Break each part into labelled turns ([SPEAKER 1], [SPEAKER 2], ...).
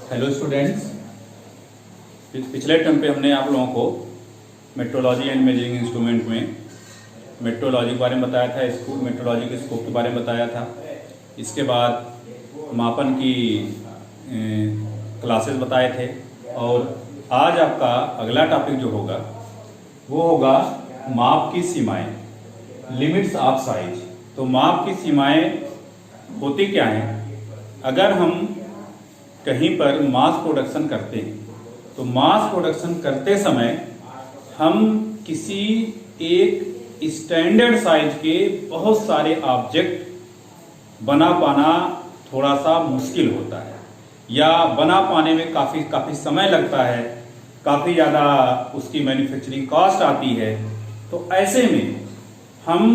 [SPEAKER 1] Hello students, पिछले term पे हमने आप लोगों को मेट्रोलॉजी एंड मेजरिंग इंस्ट्रूमेंट में मेट्रोलॉजी के बारे में बताया था, मेट्रोलॉजी के स्कोप के बारे में बताया था। इसके बाद मापन की क्लासेस बताए थे और आज आपका अगला टॉपिक जो होगा वो होगा माप की सीमाएं, लिमिट्स ऑफ साइज। तो माप की सीमाएं होती क्या हैं? अगर हम कहीं पर मास प्रोडक्शन करते हैं तो मास प्रोडक्शन करते समय हम किसी एक स्टैंडर्ड साइज के बहुत सारे ऑब्जेक्ट बना पाना थोड़ा सा मुश्किल होता है या बना पाने में काफ़ी समय लगता है, काफ़ी ज़्यादा उसकी मैन्युफैक्चरिंग कॉस्ट आती है। तो ऐसे में हम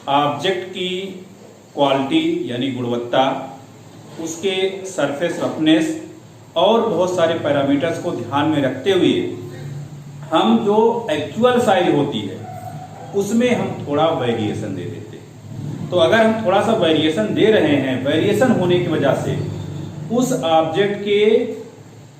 [SPEAKER 1] ऑब्जेक्ट की क्वालिटी यानी गुणवत्ता, उसके सरफेस रफनेस और बहुत सारे पैरामीटर्स को ध्यान में रखते हुए हम जो एक्चुअल साइज होती है उसमें हम थोड़ा वेरिएशन दे देते हैं। तो अगर हम थोड़ा सा वेरिएशन दे रहे हैं, वेरिएशन होने की वजह से उस ऑब्जेक्ट के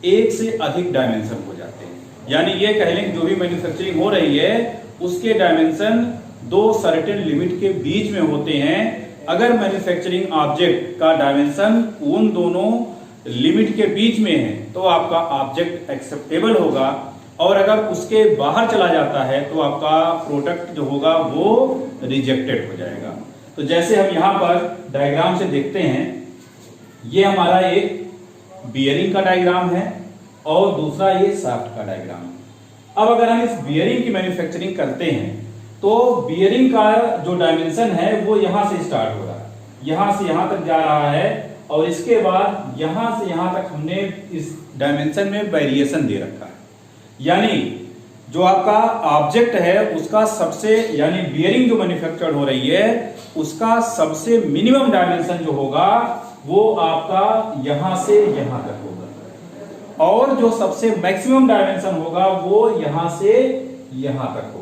[SPEAKER 1] एक से अधिक डायमेंशन हो जाते हैं। यानी ये कह लें कि जो भी मैन्युफैक्चरिंग हो रही है उसके डायमेंशन दो सर्टेन लिमिट के बीच में होते हैं। अगर मैन्युफैक्चरिंग ऑब्जेक्ट का डायमेंशन उन दोनों लिमिट के बीच में है तो आपका ऑब्जेक्ट एक्सेप्टेबल होगा, और अगर उसके बाहर चला जाता है तो आपका प्रोडक्ट जो होगा वो रिजेक्टेड हो जाएगा। तो जैसे हम यहाँ पर डायग्राम से देखते हैं, ये हमारा एक बियरिंग का डायग्राम है और दूसरा ये शाफ्ट का डायग्राम है। अब अगर हम इस बियरिंग की मैन्युफैक्चरिंग करते हैं तो बियरिंग का जो डायमेंशन है वो यहां से स्टार्ट हो रहा है, यहां से यहां तक जा रहा है, और इसके बाद यहां से यहां तक हमने इस डायमेंशन में वेरिएशन दे रखा है। यानी जो आपका ऑब्जेक्ट है उसका सबसे, यानी बियरिंग जो मैन्युफैक्चर्ड हो रही है उसका सबसे मिनिमम डायमेंशन जो होगा वो आपका यहां से यहां तक होगा, और जो सबसे मैक्सिमम डायमेंशन होगा वो यहां से यहां तक होगा।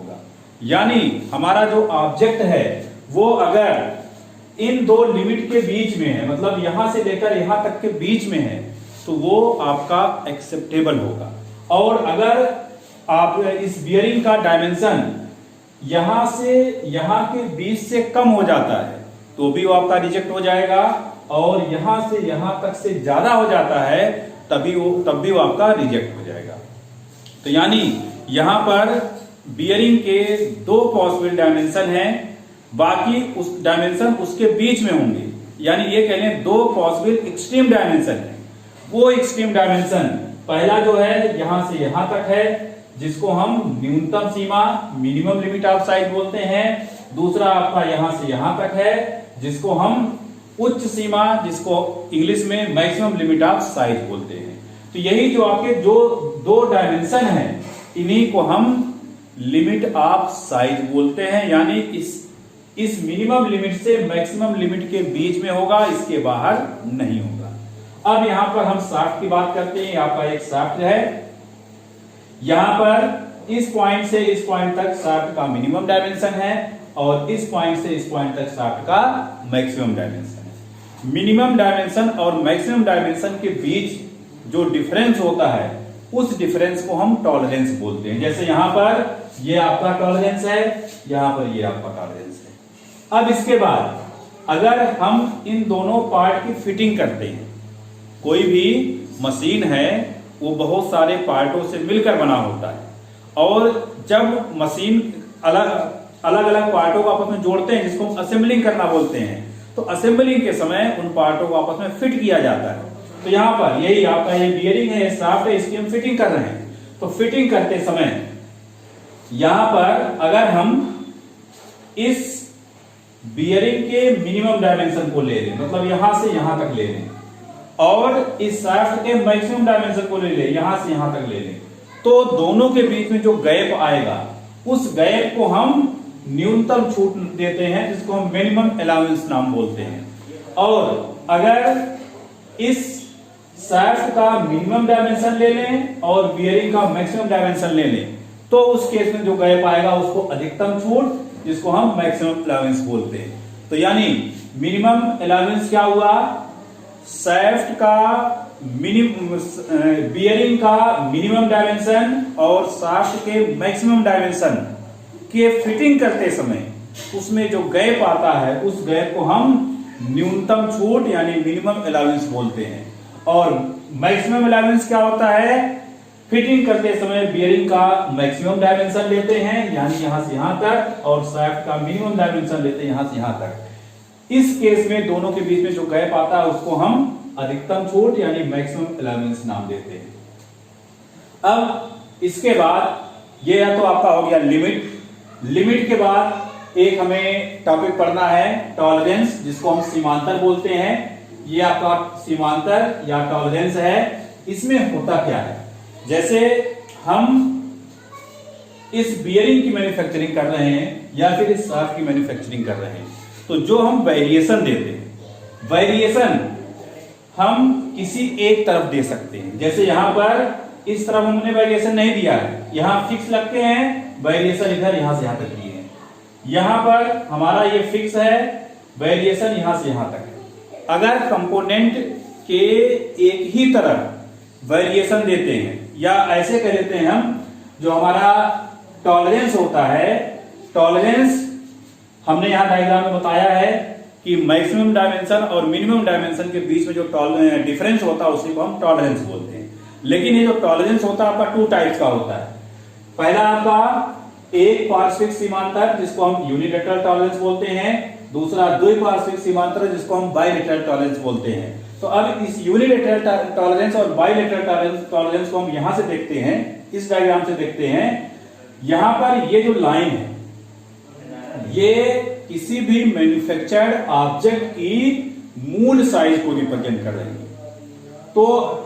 [SPEAKER 1] यानी हमारा जो ऑब्जेक्ट है वो अगर इन दो लिमिट के बीच में है, मतलब यहां से लेकर यहां तक के बीच में है, तो वो आपका एक्सेप्टेबल होगा। और अगर आप इस बियरिंग का डायमेंशन यहां से यहां के बीच से कम हो जाता है तो भी वो आपका रिजेक्ट हो जाएगा, और यहां से यहां तक से ज्यादा हो जाता है तब भी वो आपका रिजेक्ट हो जाएगा। तो यानी यहां पर बियरिंग के दो पॉसिबल डायमेंशन हैं, बाकी उस डायमेंशन उसके बीच में होंगे। यानी ये कह लें दो पॉसिबल एक्सट्रीम डायमेंशन है। वो एक्सट्रीम डायमेंशन पहला जो है यहां से यहां तक है, जिसको हम न्यूनतम सीमा मिनिमम लिमिट ऑफ साइज बोलते हैं। दूसरा आपका यहां से यहां तक है जिसको हम उच्च सीमा, जिसको इंग्लिश में मैक्सिमम लिमिट ऑफ साइज बोलते हैं। तो यही जो आपके जो दो डायमेंशन है इन्हीं को हम लिमिट ऑफ साइज बोलते हैं। यानी इस मिनिमम लिमिट से मैक्सिमम लिमिट के बीच में होगा, इसके बाहर नहीं होगा। अब यहां पर हम शाफ्ट की बात करते हैं। आपका एक शाफ्ट है, यहां पर इस पॉइंट से इस पॉइंट तक शाफ्ट का मिनिमम डायमेंशन है और इस पॉइंट से इस पॉइंट तक शाफ्ट का मैक्सिमम डायमेंशन है। मिनिमम डायमेंशन और मैक्सिमम डायमेंशन के बीच जो डिफरेंस होता है उस डिफरेंस को हम टॉलरेंस बोलते हैं। जैसे यहां पर ये आपका टॉलरेंस है, यहां पर ये आपका टॉलरेंस है। अब इसके बाद अगर हम इन दोनों पार्ट की फिटिंग करते हैं, कोई भी मशीन है वो बहुत सारे पार्टों से मिलकर बना होता है, और जब मशीन अलग अलग पार्टों को आपस में जोड़ते हैं जिसको हम असेंबलिंग करना बोलते हैं, तो असेंबलिंग के समय उन पार्टों को आपस में फिट किया जाता है। तो यहां पर यही आपका ये बियरिंग है, शाफ्ट है, इसकी हम फिटिंग कर रहे हैं। तो फिटिंग करते समय यहां पर अगर हम इस बियरिंग के मिनिमम डायमेंशन को ले लें, मतलब यहां से यहां तक ले लें, और इस शाफ्ट के मैक्सिमम डायमेंशन को ले लें, यहां से यहां तक ले लें, तो दोनों के बीच में जो गैप आएगा उस गैप को हम न्यूनतम छूट देते हैं, जिसको हम मिनिमम अलाउंस नाम बोलते हैं। और अगर इस शाफ्ट का मिनिमम डायमेंशन ले लें और बियरिंग का मैक्सिमम डायमेंशन ले लें तो उस केस में जो गैप आएगा उसको अधिकतम छूट, जिसको हम मैक्सिमम अलाउंस बोलते हैं। तो यानी मिनिमम अलाउंस क्या हुआ? शाफ्ट का बियरिंग का मिनिमम डायमेंशन और शाफ्ट के मैक्सिमम डायमेंशन के फिटिंग करते समय उसमें जो गैप आता है उस गैप को हम न्यूनतम छूट यानी मिनिमम अलाउंस बोलते हैं। और मैक्सिमम अलाउंस क्या होता है? फिटिंग करते समय बियरिंग का मैक्सिमम डायमेंशन लेते हैं यानी यहां से यहां तक, और शाफ्ट का मिनिमम डायमेंशन लेते हैं यहां से यहां तक। इस केस में दोनों के बीच में जो गैप आता है उसको हम अधिकतम छूट यानी मैक्सिमम अलाउंस नाम देते हैं। अब इसके बाद ये या तो आपका हो गया लिमिट के बाद एक हमें टॉपिक पढ़ना है टॉलरेंस, जिसको हम सीमांतर बोलते हैं। ये आपका सीमांतर या टॉलरेंस है। इसमें होता क्या है? जैसे हम इस बियरिंग की मैन्युफैक्चरिंग कर रहे हैं या फिर इस शाफ्ट की मैन्युफैक्चरिंग कर रहे हैं, तो जो हम वेरिएशन देते हैं, वेरिएशन हम किसी एक तरफ दे सकते हैं। जैसे यहां पर इस तरफ हमने वेरिएशन नहीं दिया है, यहां फिक्स लगते हैं, वेरिएशन इधर यहां से यहां तक दिए हैं। यहां पर हमारा ये फिक्स है, वेरिएशन यहां से यहां तक है। अगर कंपोनेंट के एक ही तरफ वेरिएशन देते हैं या ऐसे कह देते हैं हम, जो हमारा टॉलरेंस होता है, टॉलरेंस हमने यहां डायग्राम में बताया है कि मैक्सिमम डायमेंशन और मिनिमम डायमेंशन के बीच में जो डिफरेंस होता है उसी को हम टॉलरेंस बोलते हैं। लेकिन ये जो टॉलरेंस होता है आपका 2 टाइप्स का होता है। पहला आपका एक पार्श्विक सीमांतर जिसको हम यूनिलैटरल टॉलरेंस बोलते हैं, दूसरा द्विपार्श्विक सीमांतर जिसको हम बाइलैटरल टॉलरेंस बोलते हैं। तो अब इस यूनिलैटरल टॉलरेंस और बाइलैटरल टॉलरेंस को हम यहां से देखते हैं, इस डायग्राम से देखते हैं। यहां पर ये जो लाइन है ये किसी भी मैन्युफैक्चर्ड ऑब्जेक्ट की मूल साइज को रिप्रेजेंट कर रही है। तो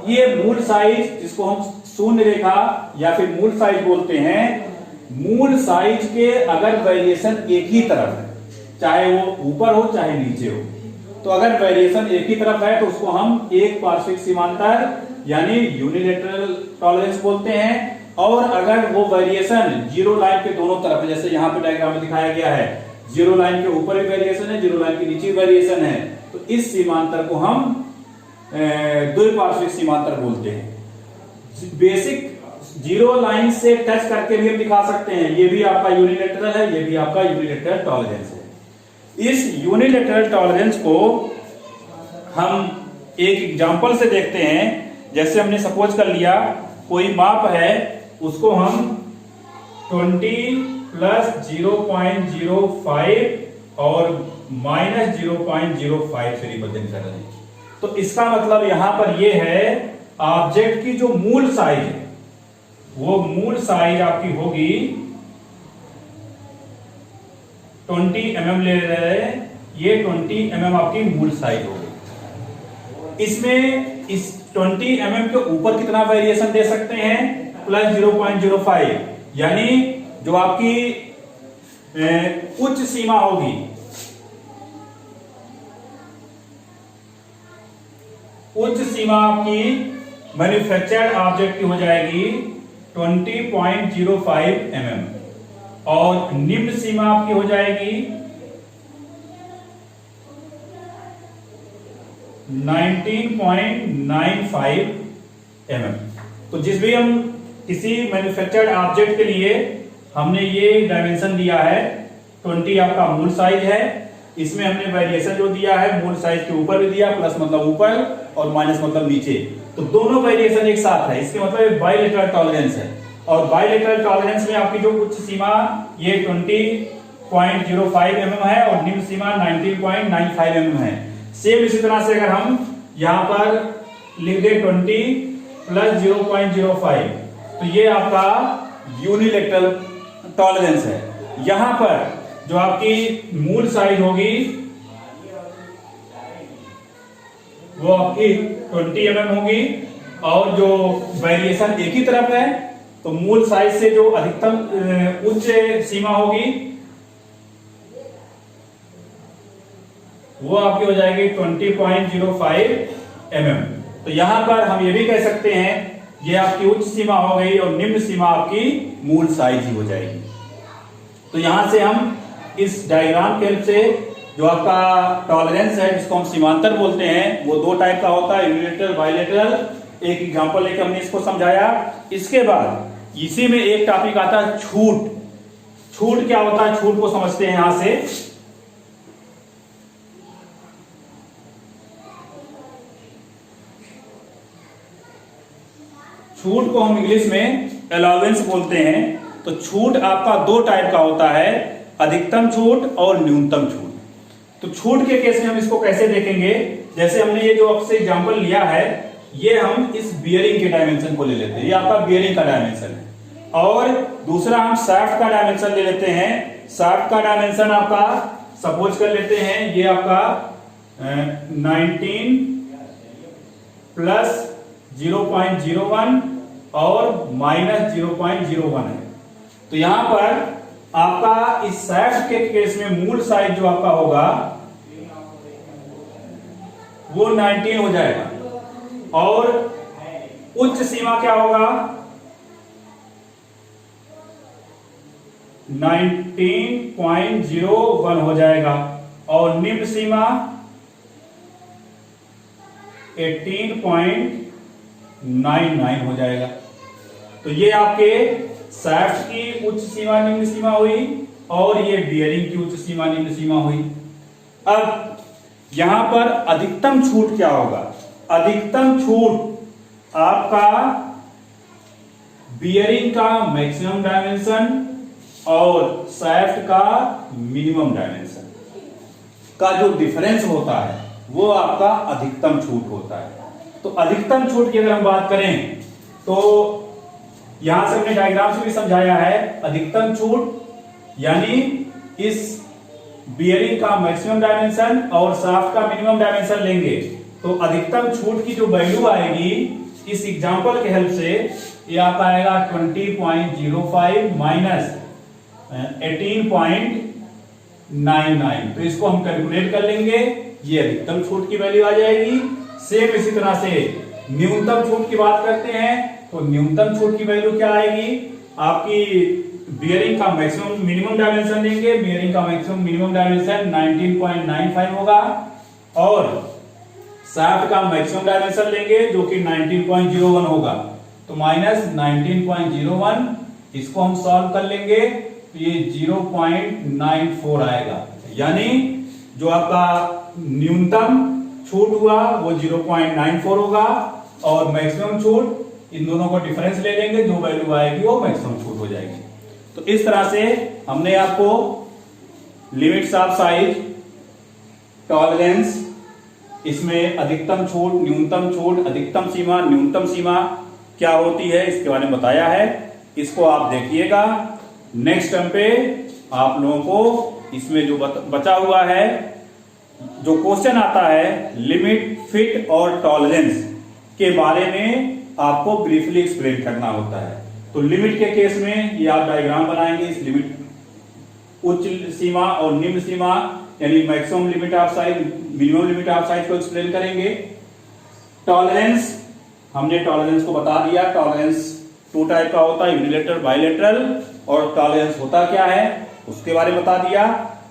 [SPEAKER 1] ये मूल साइज जिसको हम शून्य रेखा या फिर मूल साइज बोलते हैं, मूल साइज के अगर वेरिएशन एक ही तरफ है, चाहे वो ऊपर हो चाहे नीचे हो, तो अगर वेरिएशन एक ही तरफ है तो उसको हम एक पार्श्विक सीमांतर यानी यूनिलैटरल टॉलरेंस बोलते हैं। और अगर वो वेरिएशन जीरो लाइन के दोनों तरफ है, जैसे यहां पे डायग्राम में दिखाया गया है, जीरो लाइन के ऊपर भी वेरिएशन है, जीरो लाइन के नीचे वेरिएशन है, तो इस सीमांतर को हम द्विपार्श्विक सीमांतर बोलते हैं। बेसिक जीरो लाइन से टच करके भी हम दिखा सकते हैं, ये भी आपका यूनिलैटरल है, ये भी आपका यूनिलैटरल टॉलरेंस है। इस यूनिलैटरल टॉलरेंस को हम एक एग्जांपल से देखते हैं। जैसे हमने सपोज कर लिया कोई माप है, उसको हम 20 प्लस 0.05 और माइनस 0.05 से रिप्रेजेंट कर रहे हैं। तो इसका मतलब यहां पर यह है ऑब्जेक्ट की जो मूल साइज है, वो मूल साइज आपकी होगी 20 mm ले रहे हैं, ये 20 mm आपकी मूल साइज होगी। इसमें इस 20 mm के ऊपर कितना वेरिएशन दे सकते हैं? प्लस 0.05, यानी जो आपकी उच्च सीमा होगी, उच्च सीमा आपकी मैन्युफैक्चर्ड ऑब्जेक्ट की हो जाएगी 20.05 mm और निम्न सीमा आपकी हो जाएगी 19.95 mm। तो जिस भी हम किसी मैन्युफैक्चर्ड ऑब्जेक्ट के लिए हमने ये डायमेंशन दिया है, 20 आपका मूल साइज है, इसमें हमने वेरिएशन जो दिया है मूल साइज के ऊपर भी दिया, प्लस मतलब ऊपर और माइनस मतलब नीचे, तो दोनों वेरिएशन एक साथ है। इसके मतलब बाइलैटरल टॉलरेंस है। और बाइलैटरल टॉलरेंस में आपकी जो उच्च सीमा ये 20.05 mm है और निम्न सीमा 19.95 mm है। सेम इसी तरह से अगर हम यहां पर लिख दे 20 प्लस 0.05, तो ये आपका यूनिलैटरल टॉलरेंस है। यहां पर जो आपकी मूल साइज होगी वो आपकी 20 mm होगी और जो वेरिएशन एक ही तरफ है तो मूल साइज से जो अधिकतम उच्च सीमा होगी वो आपकी हो जाएगी 20.05 mm। तो यहां पर हम ये भी कह सकते हैं ये आपकी उच्च सीमा हो गई और निम्न सीमा आपकी मूल साइज ही हो जाएगी। तो यहां से हम इस डायग्राम के हेल्प से जो आपका टॉलरेंस है जिसको हम सीमांतर बोलते हैं, वो दो टाइप का होता है, यूनिलेटरल बायलेटरल। एक एग्जांपल लेके हमने इसको समझाया। इसके बाद इसी में एक टॉपिक आता है छूट। छूट क्या होता है, छूट को समझते हैं यहां से। छूट को हम इंग्लिश में अलाउंस बोलते हैं। तो छूट आपका दो टाइप का होता है, अधिकतम छूट और न्यूनतम छूट। तो छूट के केस में हम इसको कैसे देखेंगे, जैसे हमने ये जो आपसे एग्जांपल लिया है, ये हम इस बियरिंग के डायमेंशन को ले लेते हैं, ये आपका बियरिंग का डायमेंशन है। और दूसरा हम शाफ्ट का डायमेंशन ले लेते हैं। शाफ्ट का डायमेंशन आपका सपोज कर लेते हैं, ये आपका 19 प्लस 0.01 और माइनस 0.01 है। तो यहां पर आपका इस शाफ्ट के केस में मूल साइज जो आपका होगा वो 19 हो जाएगा और उच्च सीमा क्या होगा, 19.01 हो जाएगा और निम्न सीमा 18.99 हो जाएगा। तो ये आपके शाफ्ट की उच्च सीमा निम्न सीमा हुई और ये बियरिंग की उच्च सीमा निम्न सीमा हुई। अब यहां पर अधिकतम छूट क्या होगा, अधिकतम छूट आपका बियरिंग का मैक्सिमम डायमेंशन और शाफ्ट का मिनिमम डायमेंशन का जो डिफरेंस होता है वो आपका अधिकतम छूट होता है। तो अधिकतम छूट की अगर हम बात करें तो यहां से हमने डायग्राम से भी समझाया है, अधिकतम छूट यानी इस बियरिंग का मैक्सिमम डायमेंशन और शाफ्ट का मिनिमम डायमेंशन लेंगे तो अधिकतम छूट की जो वैल्यू आएगी इस एग्जांपल के हेल्प से ये आपका आएगा 20.05 माइनस 18.99। तो इसको हम कैलकुलेट कर लेंगे, ये अधिकतम छूट की वैल्यू आ जाएगी। सेम इसी तरह से न्यूनतम छूट की बात करते हैं तो न्यूनतम छूट की वैल्यू क्या आएगी, आपकी बियरिंग का मैक्सिमम मिनिमम डायमेंशन लेंगे, बियरिंग का मैक्सिमम मिनिमम डायमेंशन 19.95 होगा और शाफ्ट का मैक्सिमम डायमेंशन लेंगे जो कि 19.01 होगा। तो माइनस 19.01 इसको हम सॉल्व कर लेंगे तो ये 0.94 आएगा। यानी जो आपका न्यूनतम छूट हुआ वो 0.94 होगा और मैक्सिमम छूट, इन दोनों को डिफरेंस ले लेंगे, जो वैल्यू आएगी वो मैक्सिमम छूट हो जाएगी। तो इस तरह से हमने आपको लिमिट्स ऑफ साइज, टॉलरेंस, इसमें अधिकतम छूट, न्यूनतम छूट, अधिकतम सीमा, न्यूनतम सीमा क्या होती है इसके बारे में बताया है। इसको आप देखिएगा। नेक्स्ट टर्म पे आप लोगों को इसमें जो बचा हुआ है, जो क्वेश्चन आता है लिमिट, फिट और टॉलरेंस के बारे में आपको ब्रीफली एक्सप्लेन करना होता है। तो लिमिट के केस में ये आप डायग्राम बनाएंगे, इस लिमिट उच्च सीमा और निम्न सीमा यानी maximum limit of size, minimum limit of size को एक्सप्लेन करेंगे। टॉलरेंस, हमने टॉलरेंस को बता दिया, टॉलरेंस टू टाइप का होता है, यूनिलेटरल, बायलेटरल, और टॉलरेंस होता क्या है उसके बारे में बता दिया।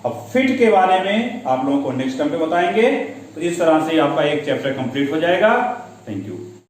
[SPEAKER 1] अब फिट के बारे में आप लोगों को नेक्स्ट टर्म पे बताएंगे। तो इस तरह से आपका एक चैप्टर कंप्लीट हो जाएगा। Thank you.